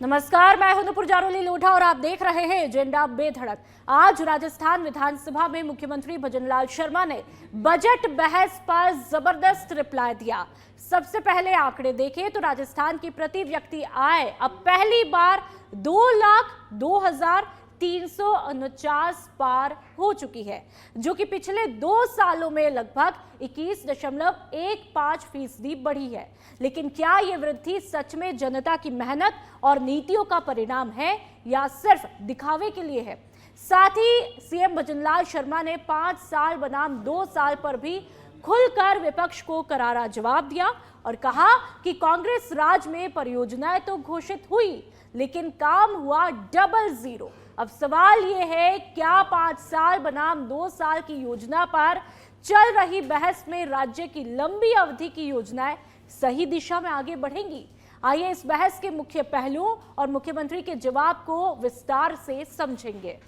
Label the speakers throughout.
Speaker 1: नमस्कार, मैं हूं नुपुर जारोली लोढ़ा और आप देख रहे हैं एजेंडा बेधड़क। आज राजस्थान विधानसभा में मुख्यमंत्री भजनलाल शर्मा ने बजट बहस पर जबरदस्त रिप्लाई दिया। सबसे पहले आंकड़े देखें तो राजस्थान की प्रति व्यक्ति आय अब पहली बार 2,02,349 पार हो चुकी है, जो कि पिछले 2 सालों में लगभग 21.15% बढ़ी है। लेकिन क्या यह वृद्धि सच में जनता की मेहनत और नीतियों का परिणाम है या सिर्फ दिखावे के लिए है? साथ ही सीएम भजनलाल शर्मा ने 5 साल बनाम 2 साल पर भी खुलकर विपक्ष को करारा जवाब दिया और कहा कि कांग्रेस राज में परियोजनाएं तो घोषित हुई, लेकिन काम हुआ डबल जीरो। अब सवाल यह है, क्या 5 साल बनाम 2 साल की योजना पर चल रही बहस में राज्य की लंबी अवधि की योजनाएं सही दिशा में आगे बढ़ेंगी? आइए इस बहस के मुख्य पहलुओं और मुख्यमंत्री के जवाब को विस्तार से समझेंगे।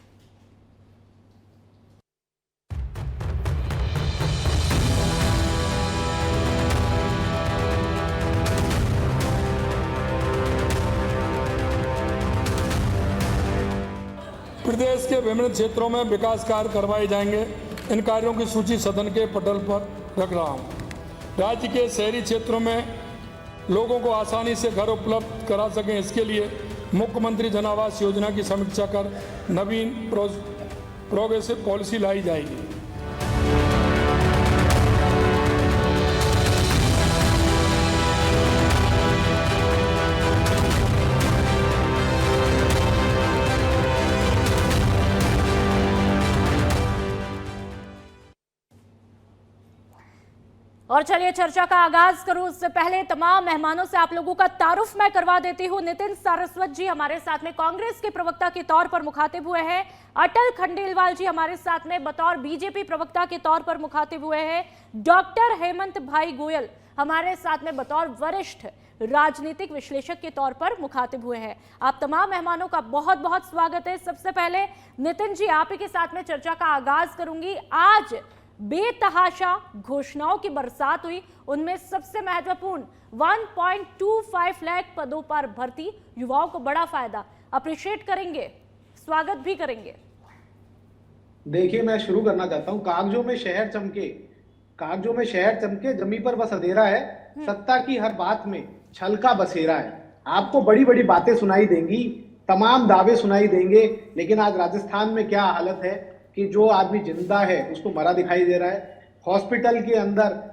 Speaker 2: प्रदेश के विभिन्न क्षेत्रों में विकास कार्य करवाए जाएंगे। इन कार्यों की सूची सदन के पटल पर रख रहा हूं। राज्य के शहरी क्षेत्रों में लोगों को आसानी से घर उपलब्ध करा सकें, इसके लिए मुख्यमंत्री जन आवास योजना की समीक्षा कर नवीन प्रोग्रेसिव पॉलिसी लाई जाएगी।
Speaker 1: और चलिए चर्चा का आगाज करूं उससे पहले तमाम मेहमानों से आप लोगों का तारुफ मैं करवा देती हूं। नितिन सारस्वत जी हमारे साथ में कांग्रेस के प्रवक्ता के तौर पर मुखातिब हुए हैं। अटल खंडेलवाल जी हमारे साथ में बतौर बीजेपी प्रवक्ता के तौर पर मुखातिब हुए हैं। डॉक्टर हेमंत भाई गोयल हमारे साथ में बतौर वरिष्ठ राजनीतिक विश्लेषक के तौर पर मुखातिब हुए हैं। आप तमाम मेहमानों का बहुत बहुत स्वागत है। सबसे पहले नितिन जी, आप ही के साथ में चर्चा का आगाज करूंगी। आज बेतहाशा घोषणाओं की बरसात हुई, उनमें सबसे महत्वपूर्ण 1.25 लाख पदों पर भर्ती, युवाओं को बड़ा फायदा। अप्रिशिएट करेंगे, स्वागत भी करेंगे।
Speaker 3: देखिए, मैं शुरू करना चाहता हूं। कागजों में शहर चमके, कागजों में शहर चमके, जमी पर बस अंधेरा है। सत्ता की हर बात में छल का बसेरा है। आपको बड़ी बड़ी बातें सुनाई देंगी, तमाम दावे सुनाई देंगे, लेकिन आज राजस्थान में क्या हालत है कि जो आदमी जिंदा है उसको मरा दिखाई दे रहा है। हॉस्पिटल के अंदर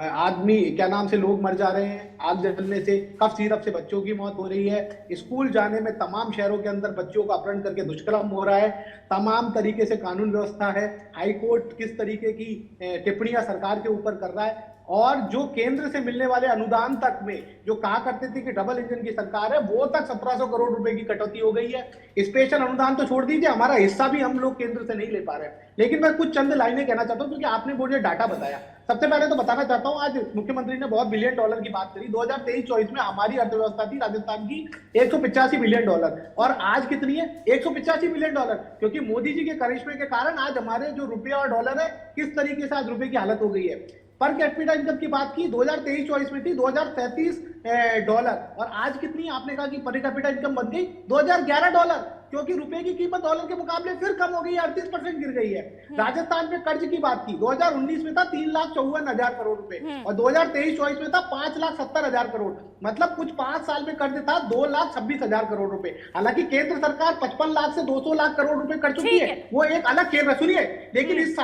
Speaker 3: आदमी क्या नाम से लोग मर जा रहे हैं आग जलने से, कफ सिरप से बच्चों की मौत हो रही है। स्कूल जाने में तमाम शहरों के अंदर बच्चों का अपहरण करके दुष्कर्म हो रहा है। तमाम तरीके से कानून व्यवस्था है। हाई कोर्ट किस तरीके की टिप्पणियां सरकार के ऊपर कर रहा है, और जो केंद्र से मिलने वाले अनुदान तक में जो कहा करते थे कि डबल इंजन की सरकार है, वो तक 1700 करोड़ रुपए की कटौती हो गई है। स्पेशल अनुदान तो छोड़ दीजिए, हमारा हिस्सा भी हम लोग केंद्र से नहीं ले पा रहे हैं। लेकिन मैं कुछ चंद लाइनें कहना चाहता हूं, क्योंकि आपने मुझे डाटा बताया। सबसे पहले तो बताना चाहता हूं, आज मुख्यमंत्री ने बहुत बिलियन डॉलर की बात करी। 2023-24 में हमारी अर्थव्यवस्था थी राजस्थान की 185 बिलियन डॉलर, और आज कितनी है? 185 बिलियन डॉलर। क्योंकि मोदी जी के करिश्मे के कारण आज हमारे जो रुपया और डॉलर है, किस तरीके से आज रुपए की हालत हो गई है। पर कैपिटा इनकम की बात की 2023-24 में थी $2033, और आज कितनी? आपने कहा कि पर कैपिटा इनकम बन गई $2011, क्योंकि रुपए की कीमत डॉलर के मुकाबले फिर कम हो गई है, 38% गिर गई है। राजस्थान में कर्ज की बात की 2019 में था 3,54,000 करोड़ रुपए, और 2023-24 में था 5,70,000 करोड़। मतलब कुछ 5 साल में कर्ज था 2,26,000 करोड़ रुपए। हालांकि केंद्र सरकार 55 लाख से 200 लाख करोड़ रुपए कर चुकी है, वो एक अलग खेल है, सुनिए। लेकिन इस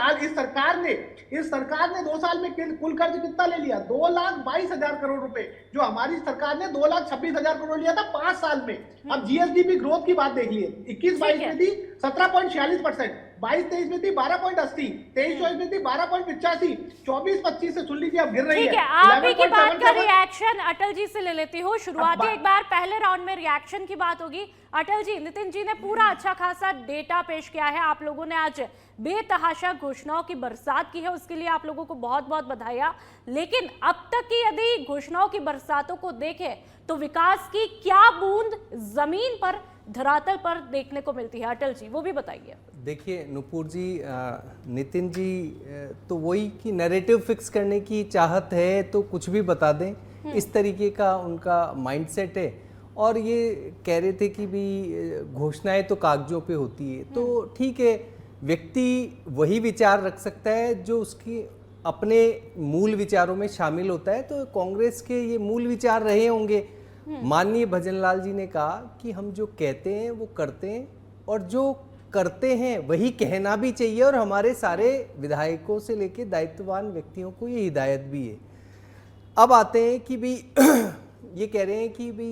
Speaker 3: सरकार ने 2 साल में कुल कर्ज कितना ले लिया? 2,22,000 करोड़ रुपए, जो हमारी सरकार ने 2,26,000 करोड़ लिया था 5 साल में। अब जीएसडीपी ग्रोथ की बात देख लिए, 21-22 में थी 17.46%, 22-23 में थी 12.80, 23-24 में थी 12.85, 24-25 से सुन लीजिए अब गिर रही है।
Speaker 1: ठीक है, आप ही की बात का रिएक्शन अटल जी से ले लेती हूँ। शुरुआती एक बार पहले राउंड में रिएक्शन की बात होगी। अटल जी, नितिन जी ने पूरा अच्छा खासा डेटा पेश किया है। आप लोगों ने आज बेतहाशा घोषणाओं की बरसात की है, उसके लिए आप लोगों को बहुत बहुत बधाई। लेकिन अब तक की यदि घोषणाओं की बरसातों को देखें तो विकास की क्या बूंद जमीन पर, धरातल पर देखने को मिलती है? अटल जी, वो भी बताइए।
Speaker 4: देखिए नुपुर जी, नितिन जी तो वही कि नैरेटिव फिक्स करने की चाहत है तो कुछ भी बता दें, इस तरीके का उनका माइंडसेट है। और ये कह रहे थे कि भी घोषणाएं तो कागजों पे होती है, तो ठीक है, व्यक्ति वही विचार रख सकता है जो उसकी अपने मूल विचारों में शामिल होता है। तो कांग्रेस के ये मूल विचार रहे होंगे। माननीय भजनलाल जी ने कहा कि हम जो कहते हैं वो करते हैं, और जो करते हैं वही कहना भी चाहिए, और हमारे सारे विधायकों से लेकर दायित्ववान व्यक्तियों को ये हिदायत भी है। अब आते हैं कि भी ये कह रहे हैं कि भी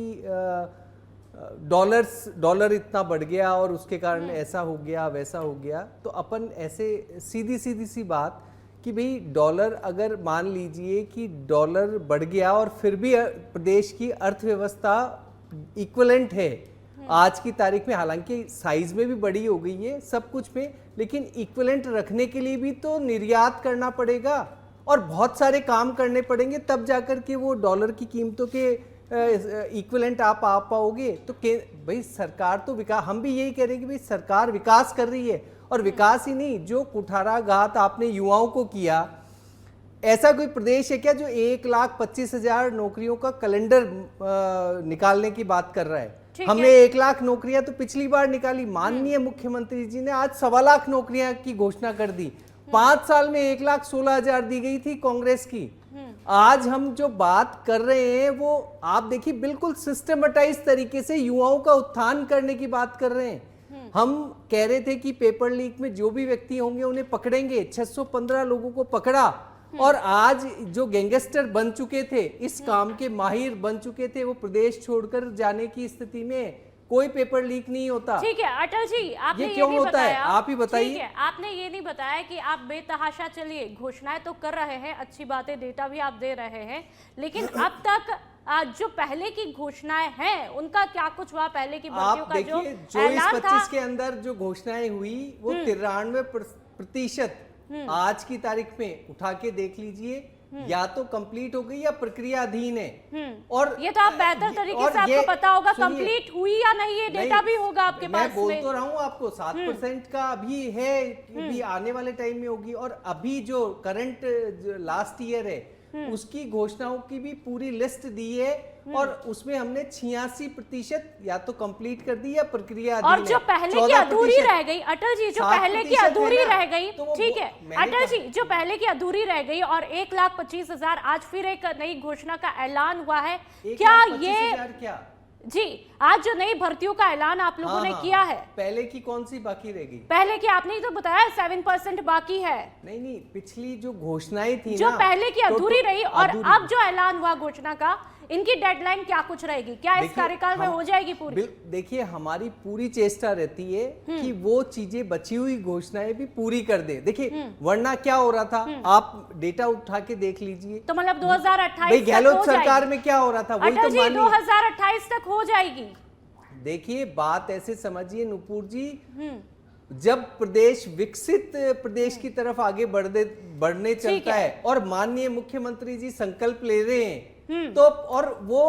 Speaker 4: डॉलर इतना बढ़ गया और उसके कारण ऐसा हो गया वैसा हो गया। तो अपन ऐसे सीधी सी बात कि भाई डॉलर, अगर मान लीजिए कि डॉलर बढ़ गया और फिर भी प्रदेश की अर्थव्यवस्था इक्विवेलेंट है आज की तारीख में, हालांकि साइज में भी बड़ी हो गई है सब कुछ में, लेकिन इक्विवेलेंट रखने के लिए भी तो निर्यात करना पड़ेगा और बहुत सारे काम करने पड़ेंगे, तब जाकर के वो डॉलर की कीमतों के इक्विवेलेंट आप आ पाओगे। तो भाई सरकार तो विकास, हम भी यही कह रहे हैं कि भाई सरकार विकास कर रही है, और विकास ही नहीं, जो कुठाराघात आपने युवाओं को किया, ऐसा कोई प्रदेश है क्या जो 1,25,000 नौकरियों का कैलेंडर निकालने की बात कर रहा है? हमने 1 लाख नौकरियां तो पिछली बार निकाली, माननीय मुख्यमंत्री जी ने आज 1.25 लाख नौकरियां की घोषणा कर दी। 5 साल में 1,16,000 दी गई थी कांग्रेस की। आज हम जो बात कर रहे हैं वो आप देखिए बिल्कुल सिस्टमेटाइज तरीके से युवाओं का उत्थान करने की बात कर रहे हैं। हम कह रहे थे कि पेपर लीक में जो भी व्यक्ति होंगे उन्हें पकड़ेंगे, 615 लोगों को पकड़ा, और आज जो गैंगस्टर बन चुके थे, इस काम के माहिर बन चुके थे, वो प्रदेश छोड़कर जाने की स्थिति में कोई पेपर लीक नहीं होता।
Speaker 1: ठीक है अटल जी, आपने
Speaker 4: ये क्यों
Speaker 1: नहीं
Speaker 4: होता है?
Speaker 1: बताया,
Speaker 4: आप ही बताइए।
Speaker 1: ठीक है, आपने ये नहीं बताया कि आप बेतहाशा, चलिए घोषणाएं तो कर रहे हैं, अच्छी बातें, डेटा भी आप दे रहे हैं, लेकिन अब तक जो पहले की घोषणाएं हैं उनका क्या कुछ हुआ? पहले की भर्तियों का जो ऐलान था,
Speaker 4: 24-25 के अंदर जो घोषणाएं हुई वो 93% आज की तारीख में उठा के देख लीजिए, या तो कंप्लीट हो गई या प्रक्रियाधीन है। और
Speaker 1: ये तो आप बेहतर तरीके से आपको पता होगा कंप्लीट हुई या नहीं, ये डेटा भी होगा आपके पास।
Speaker 4: मैं बोल तो रहा हूँ आपको 7% का अभी है, भी आने वाले टाइम में होगी। और अभी जो करंट लास्ट ईयर है उसकी घोषणाओं की भी पूरी लिस्ट दी है, और उसमें हमने 86% या तो कंप्लीट कर दी या प्रक्रिया,
Speaker 1: और जो पहले की अधूरी रह गई अटल जी, जो पहले की अधूरी रह गई, ठीक है अटल जी, जो पहले की अधूरी रह गई, और 1,25,000 आज फिर एक नई घोषणा का ऐलान हुआ है। क्या ये
Speaker 4: क्या
Speaker 1: जी आज जो नई भर्तियों का ऐलान आप लोगों ने किया है,
Speaker 4: पहले की कौन सी बाकी रह गई?
Speaker 1: पहले की आपने ही तो बताया 7% बाकी है।
Speaker 4: नहीं, पिछली जो घोषणाएं थी
Speaker 1: जो
Speaker 4: ना,
Speaker 1: पहले की अधूरी रही, और अब जो ऐलान हुआ घोषणा का, इनकी डेडलाइन क्या कुछ रहेगी? क्या इस कार्यकाल में हो जाएगी पूरी?
Speaker 4: देखिए हमारी पूरी चेष्टा रहती है कि वो चीजें, बची हुई घोषणाएं भी पूरी कर दे। देखिए वरना क्या हो रहा था, आप डेटा उठा के देख लीजिए,
Speaker 1: तो मतलब 2028
Speaker 4: भाई गहलोत सरकार में क्या हो रहा था, वही तो
Speaker 1: जी 2028 तक हो जाएगी।
Speaker 4: देखिए बात ऐसे समझिए नुपुर जी, जब प्रदेश विकसित प्रदेश की तरफ आगे बढ़ने चलता है और माननीय मुख्यमंत्री जी संकल्प ले रहे हैं, तो और वो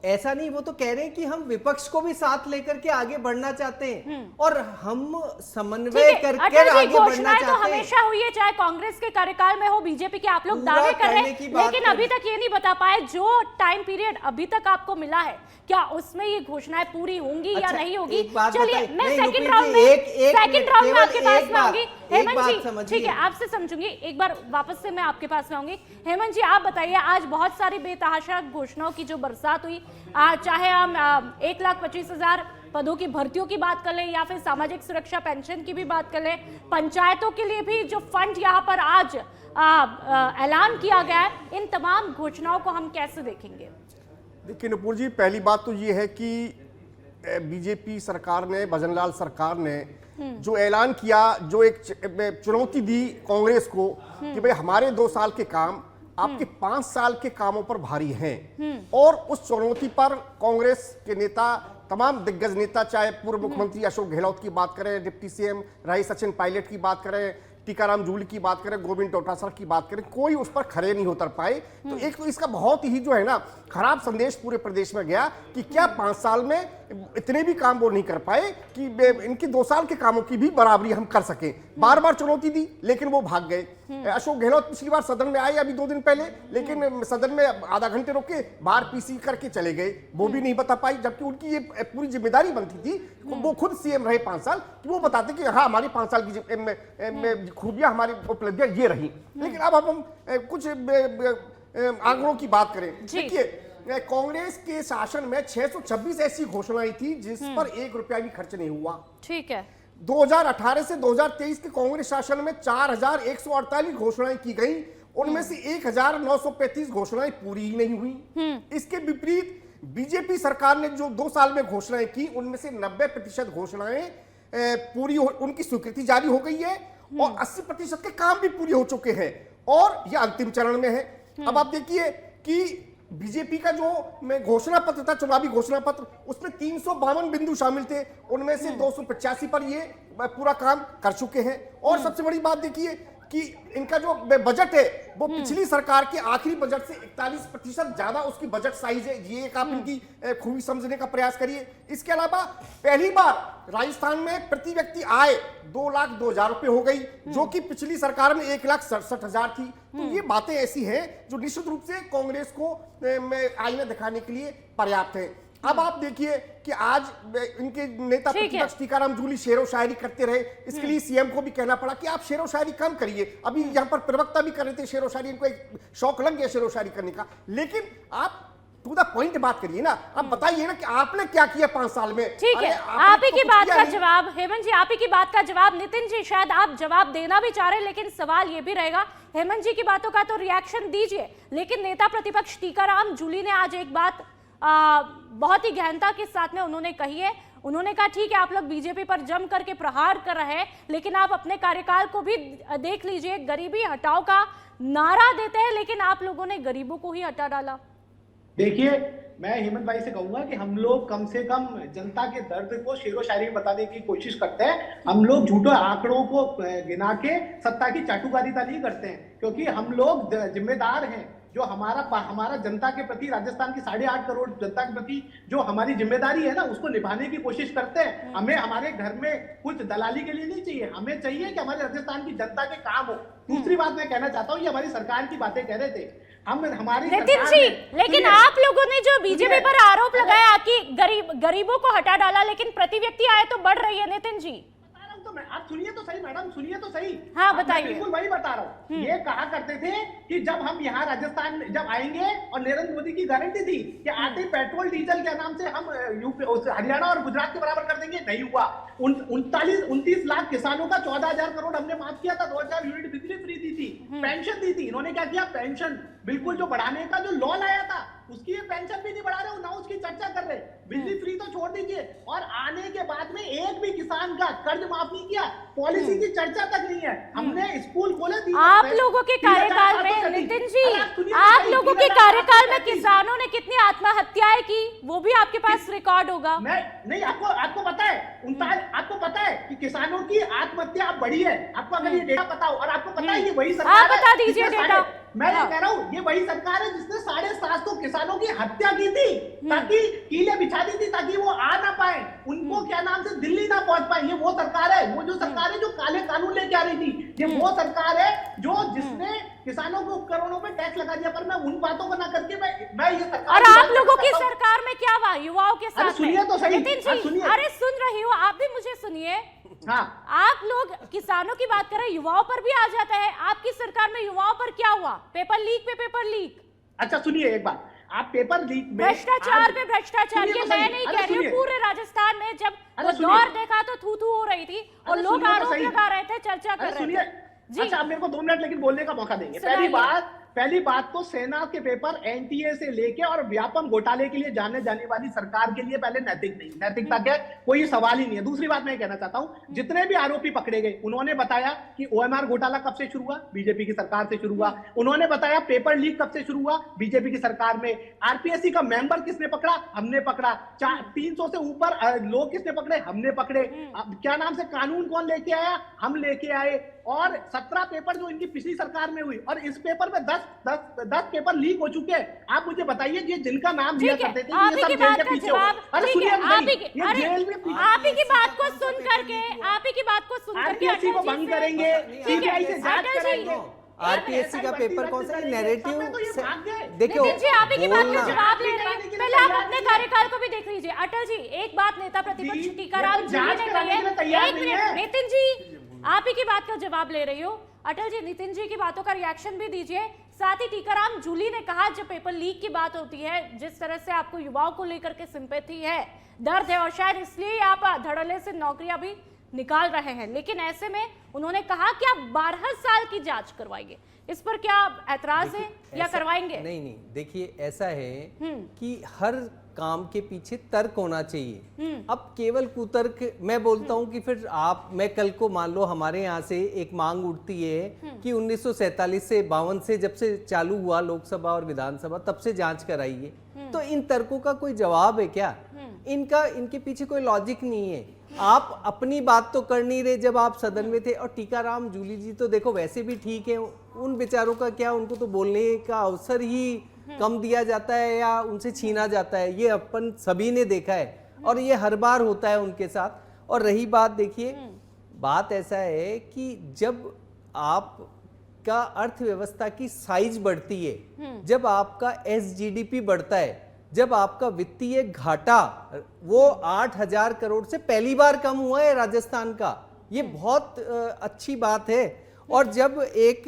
Speaker 4: ऐसा नहीं, वो तो कह रहे हैं कि हम विपक्ष को भी साथ लेकर के आगे बढ़ना चाहते हैं, और हम समन्वय करके आगे बढ़ना चाहते हैं।
Speaker 1: तो हमेशा हुई है, चाहे कांग्रेस के कार्यकाल में हो, बीजेपी के, आप लोग दावे कर रहे हैं, लेकिन अभी तक ये नहीं बता पाए जो टाइम पीरियड अभी तक आपको मिला है, क्या उसमें ये घोषणाएं पूरी होंगी या नहीं होगी? चलिए मैं सेकंड राउंड में आपके पास में आऊंगी। हेमंत जी, ठीक है, आपसे समझूंगी, एक बार वापस से मैं आपके पास में आऊंगी। हेमंत जी आप बताइए, आज बहुत सारी बेतहाशा घोषणाओं की जो बरसात हुई, चाहे हम 1,25,000 पदों की भर्तियों की बात कर लें, या फिर सामाजिक सुरक्षा पेंशन की भी बात कर लें, पंचायतों के लिए भी जो फंड यहाँ पर आज ऐलान किया गया है, इन तमाम घोषणाओं को हम कैसे देखेंगे?
Speaker 5: देखिए नुपुर जी, पहली बात तो ये है कि बीजेपी सरकार ने, भजनलाल सरकार ने जो ऐलान किया, जो एक चुनौती दी कांग्रेस को कि भाई हमारे 2 साल के काम आपके 5 साल के कामों पर भारी हैं, और उस चुनौती पर कांग्रेस के नेता, तमाम दिग्गज नेता, चाहे पूर्व मुख्यमंत्री अशोक गहलोत की बात करें, डिप्टी सीएम रही सचिन पायलट की बात करें, टीकाराम जूली की बात करें, गोविंद डोटासरा की बात करें, कोई उस पर खड़े नहीं उतर पाए। तो एक तो इसका बहुत ही जो है ना खराब संदेश पूरे प्रदेश में गया कि क्या 5 साल में इतने भी काम वो नहीं कर पाए कि इनकी 2 साल के कामों की भी बराबरी हम कर सकें। बार बार चुनौती दी लेकिन वो भाग गए। अशोक गहलोत पिछली बार सदन में आए अभी 2 दिन पहले, लेकिन सदन में आधा घंटे रोके बाहर पीसी करके चले गए, वो भी नहीं बता पाई, जबकि उनकी ये पूरी जिम्मेदारी बनती थी, वो खुद सीएम रहे 5 साल, कि वो बताते कि हाँ हमारी 5 साल की खूबियां, हमारी उपलब्धियां ये रही। लेकिन अब हम कुछ आंकड़ों की बात करें। देखिए, कांग्रेस के शासन में 626 ऐसी घोषणाएं थी जिस पर 1 रुपया भी खर्च नहीं हुआ।
Speaker 1: ठीक है।
Speaker 5: 2018 से 2023 के कांग्रेस शासन में 4148 घोषणाएं की गई, उनमें से 1935 घोषणाएं पूरी ही नहीं हुई। इसके विपरीत बीजेपी सरकार ने जो 2 साल में घोषणाएं की, उनमें से 90% घोषणाएं पूरी उनकी स्वीकृति जारी हो गई है और 80% के काम भी पूरे हो चुके हैं और यह अंतिम चरण में है। अब आप देखिए कि बीजेपी का जो घोषणा पत्र था, चुनावी घोषणा पत्र, उसमें 352 बिंदु शामिल थे, उनमें से 285 पर ये पूरा काम कर चुके हैं। और सबसे बड़ी बात देखिए कि इनका जो बजट है वो पिछली सरकार के आखिरी बजट से 41% ज्यादा उसकी बजट साइज है। ये एक आप इनकी खूबी समझने का प्रयास करिए। इसके अलावा पहली बार राजस्थान में प्रति व्यक्ति आय 2,02,000 रुपए हो गई, जो कि पिछली सरकार में 1,67,000 थी। तो ये बातें ऐसी हैं जो निश्चित रूप से कांग्रेस को आईना दिखाने के लिए पर्याप्त है। अब आप देखिए कि आज इनके नेता प्रतिपक्ष टीकाराम जूली शेरो शायरी करते रहे, इसके लिए सीएम को भी कहना पड़ा कि आप शेरो शायरी कम करिए। अभी यहाँ पर प्रवक्ता भी कर रहे थे शेरो शायरी, इनको एक शौक लग गया शेरो शायरी करने का, लेकिन आप टू द पॉइंट बात करिए ना। अब बताइए ना कि आपने क्या किया 5 साल में।
Speaker 1: ठीक है, आप ही की बात का जवाब, हेमंत जी आप ही की बात का जवाब, नितिन जी शायद आप जवाब देना भी चाह रहे हैं, लेकिन सवाल ये भी रहेगा, हेमंत जी की बातों का तो रिएक्शन दीजिए, लेकिन नेता प्रतिपक्ष टीकाराम जूली ने आज एक बात बहुत ही गहनता के साथ में उन्होंने कही है। उन्होंने कहा ठीक है आप लोग बीजेपी पर जम करके प्रहार कर रहे हैं, लेकिन आप अपने कार्यकाल को भी देख लीजिए, गरीबी हटाओ का नारा देते हैं, लेकिन आप लोगों ने गरीबों को ही हटा डाला।
Speaker 3: देखिए, मैं हेमंत भाई से कहूंगा कि हम लोग कम से कम जनता के दर्द को शेरो शायरी में बताने की कोशिश करते हैं। हम लोग झूठे आंकड़ों को गिना के सत्ता की चाटुकारिता नहीं करते हैं, क्योंकि हम लोग जिम्मेदार हैं। जो हमारा जनता के प्रति, राजस्थान की 8.5 करोड़ जनता के प्रति जो हमारी जिम्मेदारी है ना, उसको निभाने की कोशिश करते हैं। हमें हमारे घर में कुछ दलाली के लिए नहीं चाहिए, हमें चाहिए कि हमारे राजस्थान की जनता के काम हो। दूसरी बात मैं कहना चाहता हूँ, ये हमारी सरकार की बातें कह रहे थे, हम हमारी
Speaker 1: नितिन जी, लेकिन आप लोगों ने जो बीजेपी पर आरोप लगाया कि गरीबों को हटा डाला, लेकिन प्रति व्यक्ति आय तो बढ़ रही है। नितिन जी
Speaker 3: तो आप सुनिए तो सही मैडम, सुनिए तो सही।
Speaker 1: हाँ बताइए।
Speaker 3: बिल्कुल वही बता रहा हूँ। ये कहा करते थे कि जब हम यहाँ राजस्थान जब आएंगे, और नरेंद्र मोदी की गारंटी थी कि आते पेट्रोल डीजल के नाम से हम यूपी, हरियाणा और गुजरात के बराबर कर देंगे, नहीं हुआ। 29 लाख किसानों का 14,000 करोड़ हमने माफ किया था, 2,000 यूनिट बिजली फ्री दी थी, पेंशन दी थी। इन्होंने क्या किया, पेंशन बिल्कुल जो बढ़ाने का जो लॉ लाया था उसकी ये पेंशन भी नहीं बढ़ा रहे, ना उसकी चर्चा कर रहे। बिजली फ्री तो छोड़ दीजिए, और आने के बाद में एक भी किसान का कर्ज माफ नहीं किया, पॉलिसी की चर्चा तक नहीं है। हमने स्कूल खोले थी।
Speaker 1: आप लोगों के कार्यकाल में, नितिन जी आप लोगों के कार्यकाल में किसानों ने कितनी आत्महत्याएं की, वो भी आपके पास रिकॉर्ड होगा।
Speaker 3: मैं नहीं, आपको पता है, आपको पता है कि किसानों की आत्महत्या बढ़ी है। आपको अगर ये डेटा पता हो, और आपको पता है ये वही सरकार
Speaker 1: आप बता दीजिए डेटा।
Speaker 3: मैं ये कह रहा हूँ, ये वही सरकार है जिसने 750 किसानों की हत्या की थी, ताकि कीले बिछा दी थी, ताकि वो आ ना पाए, उनको क्या नाम से दिल्ली ना पहुंच पाए। ये वो सरकार है, वो जो सरकार है जो काले कानून लेके आ रही थी। ये वो सरकार है जो जिसने किसानों को करोड़ों में टैक्स लगा दिया। पर मैं उन बातों को ना करके मैं ये सरकार,
Speaker 1: और आप लोगों की सरकार में क्या हुआ युवाओं के साथ?
Speaker 3: सुनिए तो सही,
Speaker 1: नितिन जी, अरे सुन रही हो, आप भी मुझे सुनिए।
Speaker 3: हाँ,
Speaker 1: आप लोग किसानों की बात कर रहे हैं, युवाओं पर भी आ जाता है। आपकी सरकार में युवाओं पर क्या हुआ? पेपर लीक पे पेपर लीक।
Speaker 3: अच्छा सुनिए एक बात, आप पेपर लीक में
Speaker 1: भ्रष्टाचार पे भ्रष्टाचार, ये मैं नहीं कह रही हूँ, पूरे राजस्थान में जब वो दौर देखा तो थू थू हो रही थी और लोग आरोप लगा रहे थे, चर्चा कर रहे थे।
Speaker 3: अच्छा, आप मेरे को 2 मिनट लेकिन बोलने का मौका देंगे। पहली बात तो सेना के पेपर एनटीए से लेके और व्यापम घोटाले के लिए जाने जाने वाली सरकार के लिए पहले नैतिक नहीं, नैतिकता के कोई सवाल ही नहीं है। दूसरी बात मैं कहना चाहता हूं, जितने भी आरोपी पकड़े गए उन्होंने बताया कि ओएमआर घोटाला कब से शुरू हुआ, बीजेपी की सरकार से शुरू हुआ। उन्होंने बताया पेपर लीक कब से शुरू हुआ, बीजेपी की सरकार में। आरपीएससी का मेंबर किसने पकड़ा, हमने पकड़ा। 300 से ऊपर लोग किसने पकड़े, हमने पकड़े। क्या नाम से कानून कौन लेके आया, हम लेके आए। और 17 पेपर जो इनकी पिछली सरकार में हुई, और इस पेपर में 10 पेपर लीक हो चुके हैं। आप मुझे बताइए, ये जिनका नाम दिया करते थे, ये सब जेल के पीछे हो। अरे सुनिए, जेल में
Speaker 1: आप ही की बात को सुन करके, आप ही की बात को सुन करके
Speaker 3: आरपीएससी को भंग करेंगे, सीबीआई से जांच कराएंगे।
Speaker 4: आरपीएससी का पेपर कौन सा नैरेटिव से देखो
Speaker 1: नितिन जी आप ही की बात का
Speaker 4: बोलना
Speaker 1: जवाब ले रहे हैं। पहले आप अपने कार्यकाल को भी देख लीजिए। अटल जी, एक बात नेता प्रतिपक्ष टीकाराम जूली ने कही है, एक मिनट नितिन जी, आप ही की बात का जवाब ले रही हो। अटल जी, नितिन जी की बातों का रिएक्शन भी दीजिए। साथ ही टीकाराम जूली ने कहा जब पेपर लीक की बात होती है, जिस तरह से आपको युवाओं को लेकर के सिंपैथी है, दर्द है, और शायद इसलिए आप धड़ल्ले से नौकरियां भी निकाल रहे हैं, लेकिन ऐसे में उन्होंने कहा कि आप 12 साल की जांच करवाएंगे। इस पर क्या ऐतराज है या करवाएंगे?
Speaker 4: नहीं, देखिए ऐसा है कि हर काम के पीछे तर्क होना चाहिए। अब केवल कुतर्क मैं बोलता हूं कि फिर मैं कल को मान लो हमारे यहाँ से एक मांग उठती है कि 1947 से 52 से जब से चालू हुआ लोकसभा और विधानसभा तब से जांच कराइए, तो इन तर्कों का कोई जवाब है क्या? इनके पीछे कोई लॉजिक नहीं है। आप अपनी बात तो कर नहीं रहे जब आप सदन में थे। और टीकाराम जूली जी तो देखो वैसे भी ठीक है, उन बेचारों का क्या, उनको तो बोलने का अवसर ही कम दिया जाता है या उनसे छीना जाता है, ये अपन सभी ने देखा है और ये हर बार होता है उनके साथ। और रही बात, देखिए बात ऐसा है कि जब आपका अर्थव्यवस्था की साइज बढ़ती है, जब आपका एसजीडीपी बढ़ता है, जब आपका वित्तीय घाटा वो 8,000 करोड़ से पहली बार कम हुआ है राजस्थान का, ये बहुत अच्छी बात है। और जब एक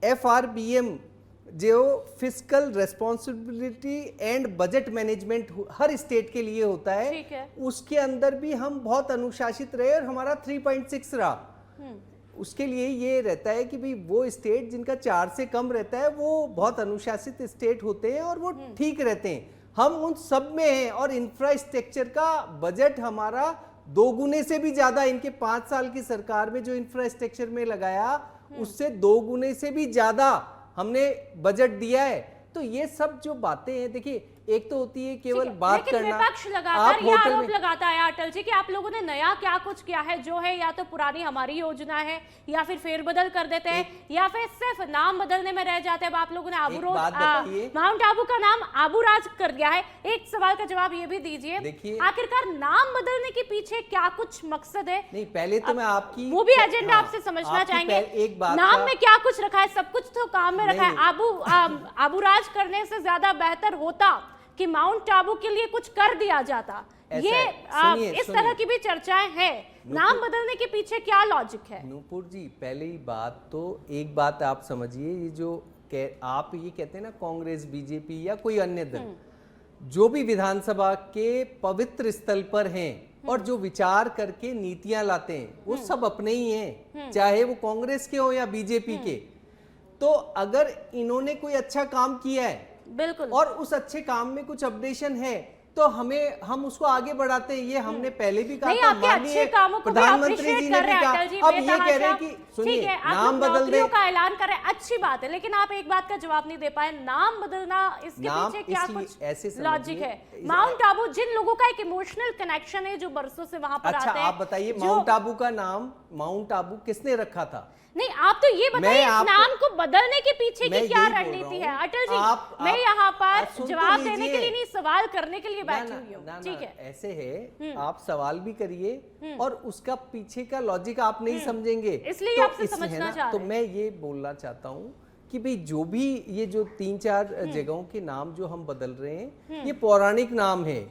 Speaker 4: एफआरबीएम जो fiscal responsibility and budget management her state के लिए होता है, उसके अंदर भी हम बहुत अनुशासित रहे और हमारा 3.6 रहा। उसके लिए ये रहता है कि भाई वो स्टेट जिनका 4 से कम रहता है वो बहुत अनुशासित स्टेट होते हैं और वो ठीक रहते हैं। हम उन सब में हैं और इंफ्रास्ट्रक्चर का बजट हमारा 2 गुने से भी ज्यादा, इनके 5 साल की सरकार में जो इंफ्रास्ट्रक्चर में लगाया उससे 2 गुने से भी ज्यादा हमने बजट दिया है। तो ये सब जो बातें हैं, देखिए एक तो होती है केवल बात करना,
Speaker 1: विपक्ष लगातार यह आरोप लगाता है अटल जी कि आप लोगों ने नया क्या कुछ किया है, जो है या तो पुरानी हमारी योजना है या फिर फेरबदल कर देते हैं या फिर सिर्फ नाम बदलने में रह जाते हैं। अब आप लोगों ने माउंट आबू का नाम आबू राज कर दिया है। एक सवाल का जवाब ये भी दीजिए, आखिरकार नाम बदलने के पीछे क्या कुछ मकसद है?
Speaker 4: नहीं, पहले तो मैं आपकी
Speaker 1: वो भी एजेंडा आपसे समझना चाहेंगे।
Speaker 4: एक बात,
Speaker 1: नाम में क्या कुछ रखा है? सब कुछ तो काम में रखा है। आबू राज करने से ज्यादा बेहतर होता कि माउंट आबू के लिए कुछ कर दिया जाता। ये इस तरह की भी चर्चाएं हैं। नाम बदलने के पीछे क्या लॉजिक है?
Speaker 4: नूपुर जी, पहले ही बात तो एक बात आप समझिए, ये जो आप ये कहते हैं ना कांग्रेस, बीजेपी या कोई अन्य दल, जो भी विधानसभा के पवित्र स्थल पर हैं और जो विचार करके नीतियां लाते हैं वो सब अपने ही हैं, चाहे वो कांग्रेस के हो या बीजेपी के। तो अगर इन्होंने कोई अच्छा काम किया है
Speaker 1: बिल्कुल
Speaker 4: और उस अच्छे काम में कुछ अपडेशन है तो हम उसको आगे बढ़ाते हैं। ये हमने पहले भी कहा था, माननीय प्रधानमंत्री जी ने भी कहा। अब ये कह रहे हैं कि सुनिए नाम बदल दे
Speaker 1: का ऐलान करें, अच्छी बात है, लेकिन आप एक बात का जवाब नहीं दे पाए। नाम बदलना, इसके पीछे क्या कुछ ऐसे लॉजिक है? माउंट आबू जिन लोगों का एक इमोशनल कनेक्शन है, जो बरसों से वहां पर आते हैं।
Speaker 4: आप बताइए माउंट आबू का नाम माउंट आबू किसने रखा था?
Speaker 1: नहीं, आप तो ये बताइए इस नाम को बदलने के पीछे की क्या रणनीति है? अटल जी, मैं यहाँ पर जवाब देने के लिए नहीं, सवाल करने के लिए बैठी हुई हूँ। ठीक है,
Speaker 4: ऐसे है, आप सवाल भी करिए और उसका पीछे का लॉजिक आप नहीं समझेंगे,
Speaker 1: इसलिए आपसे समझना चाह रहे हैं।
Speaker 4: तो मैं ये बोलना चाहता हूँ कि भाई जो भी ये जो 3-4 जगहों के नाम जो हम बदल रहे हैं, ये पौराणिक नाम है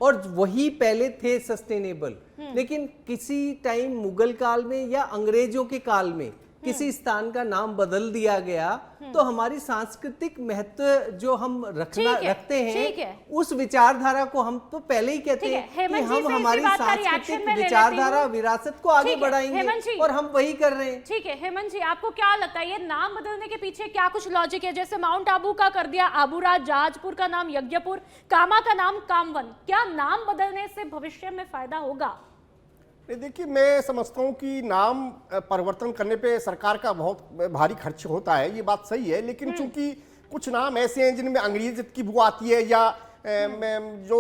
Speaker 4: और वही पहले थे सस्टेनेबल। लेकिन किसी टाइम मुगल काल में या अंग्रेजों के काल में किसी स्थान का नाम बदल दिया गया तो हमारी सांस्कृतिक महत्व जो हम रखते हैं, उस विचारधारा को हम तो पहले ही कहते हैं कि हम हमारी सांस्कृतिक विचारधारा विरासत को आगे बढ़ाएंगे और हम वही कर रहे हैं।
Speaker 1: ठीक है हेमंत जी, आपको क्या लगता है ये नाम बदलने के पीछे क्या कुछ लॉजिक है? जैसे माउंट आबू का कर दिया आबूराज, जहाजपुर का नाम यज्ञपुर, कामा का नाम कामवन, क्या नाम बदलने से भविष्य में फायदा होगा?
Speaker 5: देखिए, मैं समझता हूं कि नाम परिवर्तन करने पे सरकार का बहुत भारी खर्च होता है, ये बात सही है। लेकिन चूंकि कुछ नाम ऐसे हैं जिनमें अंग्रेजियत की बू आती है या जो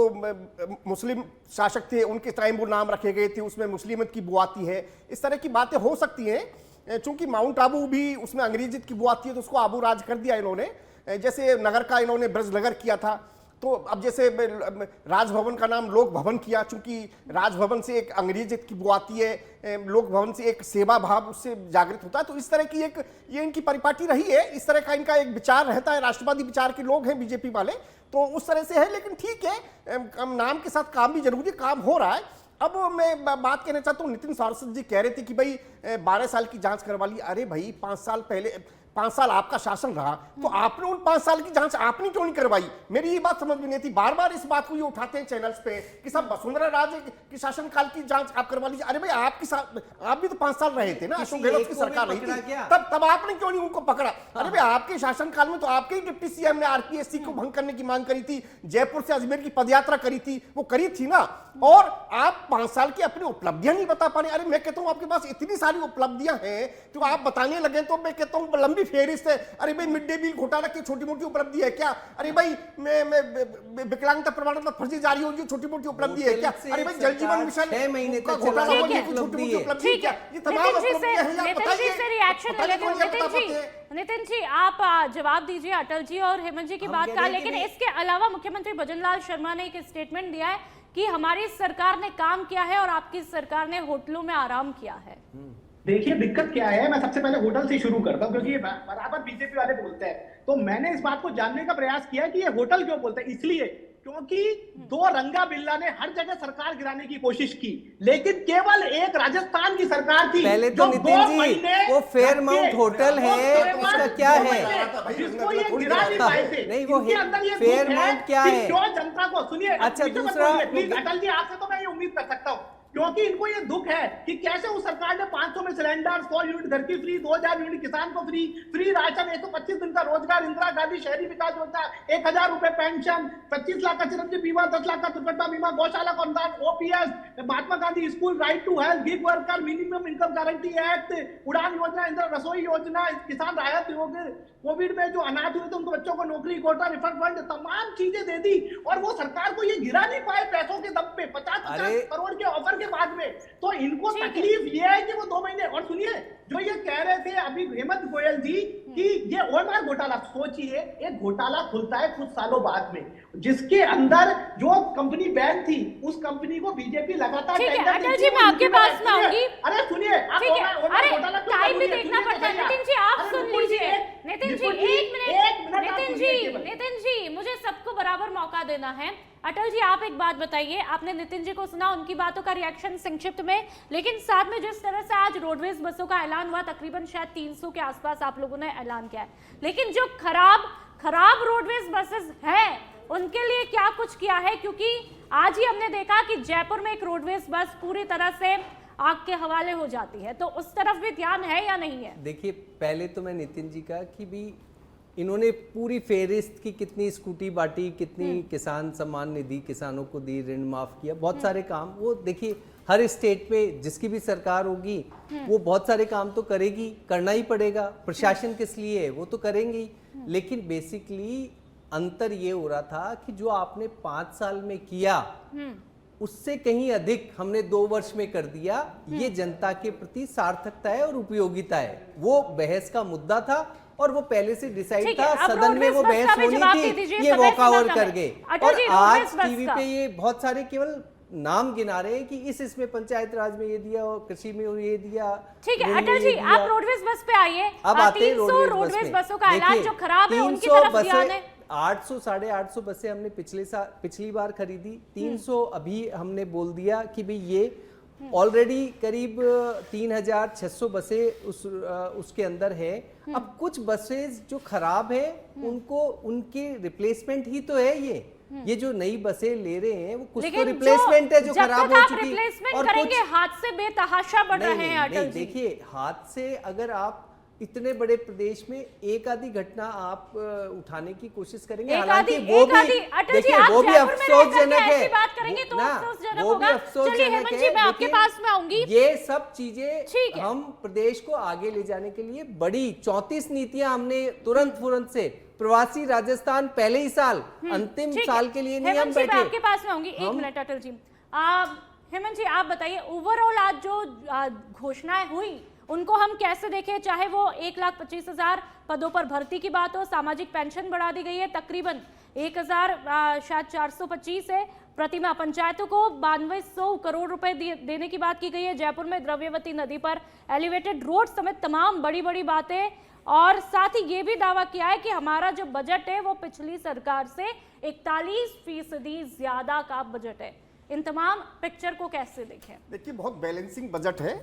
Speaker 5: मुस्लिम शासक थे उनके टाइम वो नाम रखे गए थे, उसमें मुस्लिमत की बू आती है, इस तरह की बातें हो सकती हैं। चूंकि माउंट आबू भी उसमें अंग्रेजियत की बू आती है तो उसको आबू राज कर दिया इन्होंने। जैसे नगर का इन्होंने ब्रजनगर किया था, तो अब जैसे राजभवन का नाम लोक भवन किया, चूंकि राजभवन से एक अंग्रेज की वो आती है, लोक भवन से एक सेवा भाव उससे जागृत होता है। तो इस तरह की एक ये इनकी परिपाटी रही है, इस तरह का इनका एक विचार रहता है, राष्ट्रवादी विचार के लोग हैं बीजेपी वाले, तो उस तरह से है। लेकिन ठीक है, नाम के साथ काम भी जरूरी, काम हो रहा है। अब मैं बात कहना चाहता हूँ, नितिन सारस्वत जी कह रहे थे कि भाई 12 साल की जांच करवा ली। अरे भाई 5 साल आपका शासन रहा, तो आपने उन 5 साल की जांच आपने क्यों नहीं करवाई? मेरी ये बात समझ में नहीं थी। बार बार इस बात को ये उठाते हैं चैनल्स पे कि सब वसुंधरा राजे की शासनकाल की जांच आप करवा लीजिए। अरे भाई आप भी तो 5 साल रहे थे ना, अशोक गहलोत की सरकार रही थी, तब आपने क्यों नहीं उनको पकड़ा? अरे भाई आपके शासनकाल में तो आपके ही डिप्टी सीएम ने आरपीएससी को भंग करने की मांग करी थी, जयपुर से अजमेर की पदयात्रा करी थी, वो करी थी ना। और आप 5 साल की अपनी उपलब्धियां नहीं बता पा रहे। अरे मैं कहता हूं आपके पास इतनी सारी उपलब्धियां हैं तो आप बताने लगे तो मैं कहता हूं लंबी फेहरिस्त है। अरे भाई मिड डे मील घोटाला की छोटी मोटी उपलब्धि है क्या? अरे भाई मैं विकलांगता प्रमाण पत्र फर्जी जारी हो जो छोटी मोटी उपलब्धि है क्या? अरे भाई जल जीवन मिशन
Speaker 4: 6 महीने तक
Speaker 5: घोटाला हो गया, छोटी मोटी उपलब्धि है क्या? ये तमाम उपलब्धियां हैं, आप बताइए।
Speaker 1: नितिन जी आप जवाब दीजिए। अटल जी और हेमंत जी की बात का, लेकिन इसके अलावा मुख्यमंत्री भजनलाल शर्मा ने एक स्टेटमेंट दिया है कि हमारी सरकार ने काम किया है और आपकी सरकार ने होटलों में आराम किया है।
Speaker 3: देखिए दिक्कत क्या है, मैं सबसे पहले होटल से शुरू करता हूं क्योंकि ये बराबर बीजेपी वाले बोलते हैं। तो मैंने इस बात को जानने का प्रयास किया कि ये होटल क्यों बोलते हैं। इसलिए क्योंकि 2 रंगा बिल्ला ने हर जगह सरकार गिराने की कोशिश की, लेकिन केवल एक राजस्थान की सरकार थी।
Speaker 4: पहले तो नितिन जी वो फेयरमाउंट होटल है, उसका क्या है?
Speaker 3: जिसको ये गिरा नहीं पाए थे।
Speaker 4: नहीं, वो
Speaker 3: फेयरमाउंट
Speaker 4: क्या है?
Speaker 3: क्यों जनता को सुनिए।
Speaker 4: अच्छा, दूसरा
Speaker 3: प्लीज अटल जी आपसे तो मैं ये उम्मीद कर सकता हूँ, क्योंकि इनको ये दुख है कि कैसे उस सरकार ने 500 में सिलेंडर, 100 यूनिट घर की फ्री, 2000 यूनिट किसान को फ्री राशन, 125 दिन का रोजगार, इंदिरा गांधी शहरी विकास योजना, 1000 रुपए पेंशन, 25 लाख का चिरंजीवी बीमा, 10 लाख का दुर्घटना बीमा, गौशाला को अनुदान, OPS, Mahatma Gandhi school, right to health, gig worker, minimum income guarantee act, उड़ान योजना, इंदिरा रसोई योजना, किसान राहत योजना, कोविड में जो अनाथ हुए थे उनको बच्चों को नौकरी, कोटा रिफंड फंड, तमाम चीजें दे दी। और वो सरकार को ये गिरा नहीं पाए पैसों के दम पे, 50 करोड़ के ऑफर के बाद में। तो इनको तकलीफ ये है कि वो 2 महीने। और सुनिए जो ये कह रहे थे अभी हेमंत गोयल जी कि ये ओएमआर घोटाला, सोचिए एक घोटाला खुलता है कुछ सालों बाद में, जिसके अंदर जो कंपनी बैन थी उस कंपनी को बीजेपी लगातार
Speaker 1: अटल जी मैं आपके पास में आऊंगी।
Speaker 3: अरे सुनिए,
Speaker 1: अरे टाइम भी देखना पड़ता है। नितिन जी आप सुन लीजिए। नितिन जी 1 मिनट। नितिन जी मुझे सबको बराबर मौका देना है। अटल जी आप एक बात बताइए, आपने नितिन जी को सुना, उनकी बातों का रिएक्शन संक्षिप्त में, लेकिन साथ में जिस तरह से आज रोडवेज बसों का ऐलान हुआ, तकरीबन शायद 300 के आसपास आप लोगों ने ऐलान किया है, लेकिन जो खराब रोडवेज बसेस है उनके लिए क्या कुछ किया है? क्योंकि आज ही हमने देखा कि जयपुर में एक रोडवेज बस पूरी तरह से आग के हवाले हो जाती है, तो उस तरफ भी ध्यान है या नहीं है?
Speaker 4: देखिए पहले तो मैं नितिन जी का कि भी इन्होंने पूरी फेहरिस्त की कितनी स्कूटी बांटी, कितनी किसान सम्मान निधि किसानों को दी, ऋण माफ किया, बहुत सारे काम। वो देखिए हर स्टेट पे जिसकी भी सरकार होगी वो बहुत सारे काम तो करेगी, करना ही पड़ेगा। प्रशासन किस लिए है, वो तो करेंगे। लेकिन बेसिकली अंतर ये हो रहा था कि जो आपने 5 साल में किया उससे कहीं अधिक हमने 2 वर्ष में कर दिया। ये जनता के प्रति सार्थकता है और उपयोगिता है। वो बहस का मुद्दा था और वो पहले से डिसाइड था, सदन में वो बहस होनी थी, ये वॉकआउट कर गए। और आज टीवी पे ये बहुत सारे केवल नाम गिना रहे हैं कि इसमें पंचायत राज में ये दिया और कृषि में ये दिया।
Speaker 1: ठीक है अटल जी आप रोडवेज बस पे आइए।
Speaker 4: अब आते हैं
Speaker 1: रोडवेज बसों का ऐलान जो खराब है उनकी तरफ ध्यान है।
Speaker 4: 800 साढ़े 800 बसें हमने पिछली बार खरीदी, 300 अभी हमने बोल दिया कि भाई ये ऑलरेडी करीब 3600 बसें उसके अंदर है। अब कुछ बसेस जो खराब है उनको उनके रिप्लेसमेंट ही तो है ये जो नई बसें ले रहे हैं वो कुछ तो रिप्लेसमेंट है जो खराब हो चुकी है।
Speaker 1: और करेंगे हादसे बेतहाशा बढ़ रहे हैं अटल जी।
Speaker 4: देखिए हादसे अगर आप इतने बड़े प्रदेश में एक आधी घटना आप उठाने की कोशिश करेंगे, हालांकि वो भी अफसोसजनक है ना, वो भी अफसोसजनक है।
Speaker 1: मैं आपके पास में आऊंगी।
Speaker 4: ये सब चीजें हम प्रदेश को आगे ले जाने के लिए बड़ी 34 नीतियां हमने तुरंत से प्रवासी राजस्थान पहले ही साल अंतिम साल के लिए नहीं हम बैठे।
Speaker 1: आपके पास में आऊंगी 1 मिनट अटल जी। हेमंत जी आप बताइए ओवरऑल आज जो घोषणाएं हुई उनको हम कैसे देखें? चाहे वो 1,25,000 पदों पर भर्ती की बात हो, सामाजिक पेंशन बढ़ा दी गई है, तकरीबन शायद 425 है। प्रतिमा पंचायतों को 9200 करोड़ रुपए देने की बात की गई है। जयपुर में द्रव्यवती नदी पर एलिवेटेड रोड समेत तमाम बड़ी बड़ी बातें, और साथ ही ये भी दावा किया है कि हमारा जो बजट है वो पिछली सरकार से 41% ज्यादा का बजट है। इन तमाम पिक्चर को कैसे देखें?
Speaker 5: देखिए, बहुत बैलेंसिंग बजट है।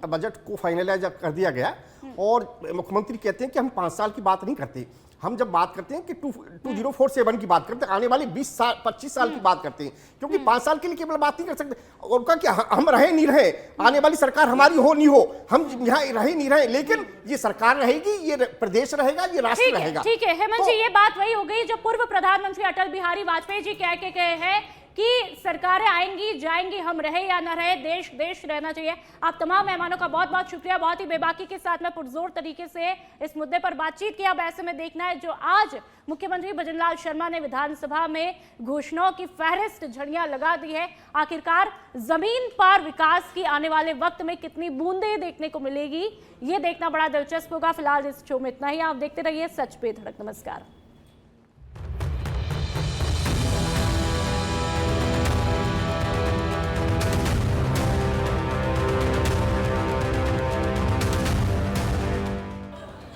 Speaker 5: बजट को फाइनलाइज कर दिया गया और मुख्यमंत्री कहते हैं कि हम 5 साल की बात नहीं करते, हम जब बात करते हैं कि 2047 की बात करते हैं, आने वाले 25 साल की बात करते हैं, क्योंकि 5 साल के लिए केवल बात नहीं कर सकते। और उनका कि हम रहे नहीं रहे, आने वाली सरकार हमारी हो नहीं हो, हम यहाँ रहे नहीं रहे, लेकिन ये सरकार रहेगी, ये प्रदेश रहेगा, ये राष्ट्र रहेगा।
Speaker 1: ठीक है हेमंत जी, ये बात वही हो गई जो पूर्व प्रधानमंत्री अटल बिहारी वाजपेयी जी कह के गए हैं कि सरकारें आएंगी जाएंगी, हम रहे या ना रहे, देश देश रहना चाहिए। आप तमाम मेहमानों का बहुत बहुत शुक्रिया, बहुत ही बेबाकी के साथ में पुरजोर तरीके से इस मुद्दे पर बातचीत किया। अब ऐसे में देखना है जो आज मुख्यमंत्री भजनलाल शर्मा ने विधानसभा में घोषणाओं की फहरिस्त झड़ियां लगा दी है, आखिरकार जमीन पर विकास की आने वाले वक्त में कितनी बूंदें देखने को मिलेगी, ये देखना बड़ा दिलचस्प होगा। फिलहाल इस शो में इतना ही, आप देखते रहिए सच पे धड़क। नमस्कार।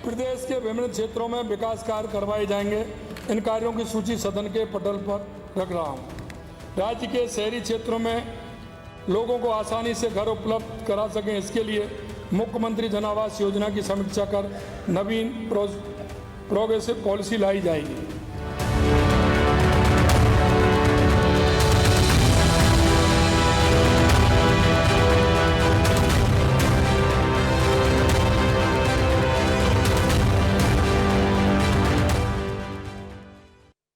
Speaker 2: प्रदेश के विभिन्न क्षेत्रों में विकास कार्य करवाए जाएंगे। इन कार्यों की सूची सदन के पटल पर रख रहा हूं। राज्य के शहरी क्षेत्रों में लोगों को आसानी से घर उपलब्ध करा सकें, इसके लिए मुख्यमंत्री जन आवास योजना की समीक्षा कर नवीन प्रोग्रेसिव पॉलिसी लाई जाएगी।